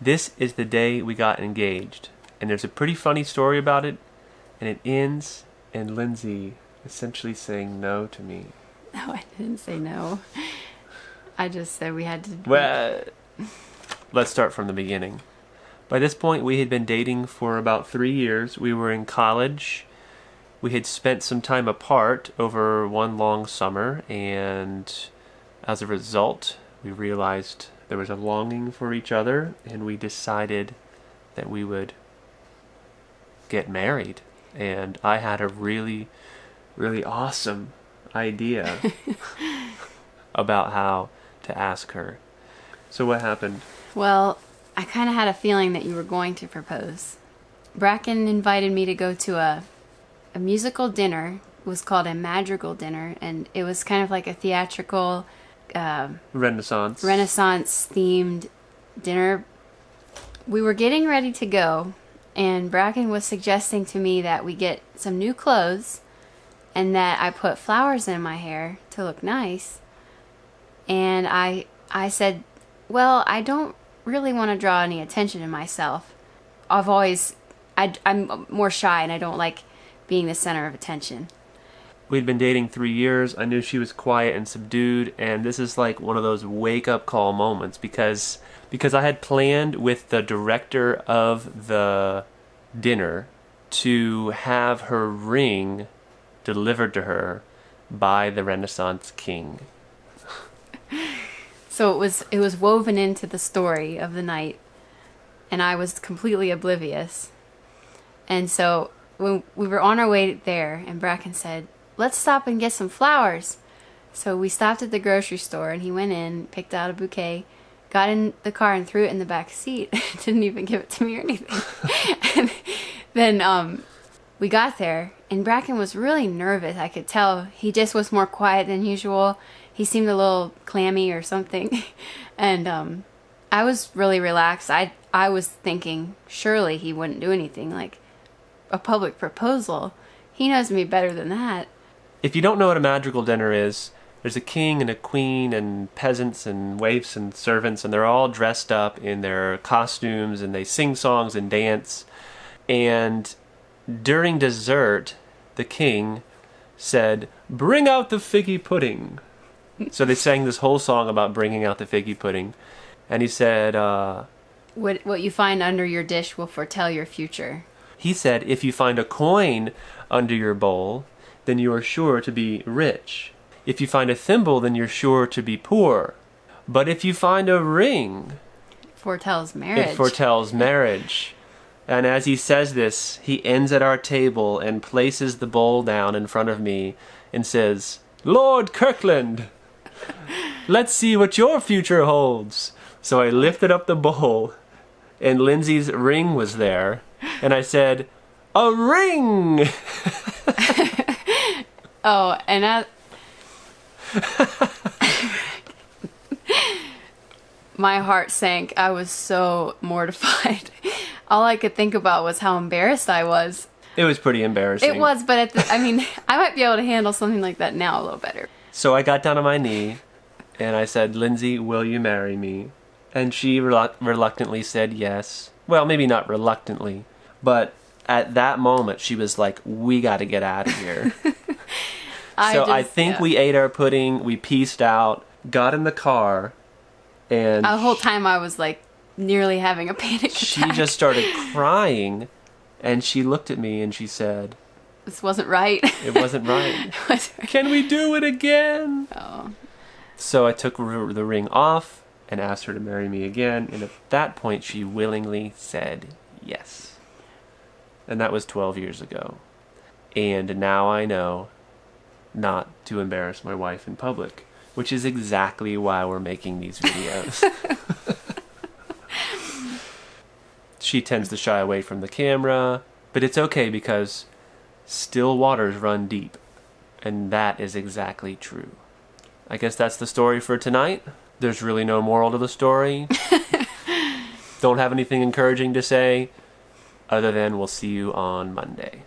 This is the day we got engaged. And there's a pretty funny story about it. And it ends in Lindsay essentially saying no to me. No, I didn't say no. I just said we had to... Well, let's start from the beginning. By this point, we had been dating for about 3 years. We were in college. We had spent some time apart over one long summer, and as a result, we realized there was a longing for each other, and we decided that we would get married. And I had a really, really awesome idea about how to ask her. So what happened? Well, I kind of had a feeling that you were going to propose. Brackin invited me to go to a musical dinner. It was called a madrigal dinner, and it was kind of like a theatrical Renaissance themed dinner. We were getting ready to go, and Brackin was suggesting to me that we get some new clothes and that I put flowers in my hair to look nice. And I said, well, I don't really want to draw any attention to myself. I'm more shy, and I don't like being the center of attention. We'd been dating 3 years. I knew she was quiet and subdued, and this is like one of those wake-up call moments because I had planned with the director of the dinner to have her ring delivered to her by the Renaissance king. So it was woven into the story of the night, and I was completely oblivious. And so when we were on our way there, and Brackin said, let's stop and get some flowers. So we stopped at the grocery store, and he went in, picked out a bouquet, got in the car and threw it in the back seat. Didn't even give it to me or anything. And then we got there, and Brackin was really nervous. I could tell he just was more quiet than usual. He seemed a little clammy or something. And I was really relaxed. I was thinking surely he wouldn't do anything like a public proposal. He knows me better than that. If you don't know what a madrigal dinner is, there's a king and a queen and peasants and waifs and servants, and they're all dressed up in their costumes, and they sing songs and dance. And during dessert, the king said, "Bring out the figgy pudding." So they sang this whole song about bringing out the figgy pudding. And he said, What you find under your dish will foretell your future. He said, if you find a coin under your bowl, then you are sure to be rich. If you find a thimble, then you're sure to be poor. But if you find a ring, it foretells marriage. It foretells marriage. And as he says this, he ends at our table and places the bowl down in front of me and says, "Lord Kirkland, let's see what your future holds." So I lifted up the bowl, and Lindsay's ring was there. And I said, "A ring!" Oh, and my heart sank. I was so mortified. All I could think about was how embarrassed I was. It was pretty embarrassing. It was, but I might be able to handle something like that now a little better. So I got down on my knee, and I said, "Lindsay, will you marry me?" And she reluctantly said yes. Well, maybe not reluctantly, but at that moment, she was like, "We got to get out of here." I think we ate our pudding, we pieced out, got in the car, and the whole time I was like nearly having a panic attack. She just started crying, and she looked at me and she said, "This wasn't right." It wasn't right. Can we do it again? Oh. So I took the ring off and asked her to marry me again, and at that point she willingly said yes. And that was 12 years ago. And now I know not to embarrass my wife in public, which is exactly why we're making these videos. She tends to shy away from the camera, but it's okay because still waters run deep, and that is exactly true. I guess that's the story for tonight. There's really no moral to the story. Don't have anything encouraging to say, other than we'll see you on Monday.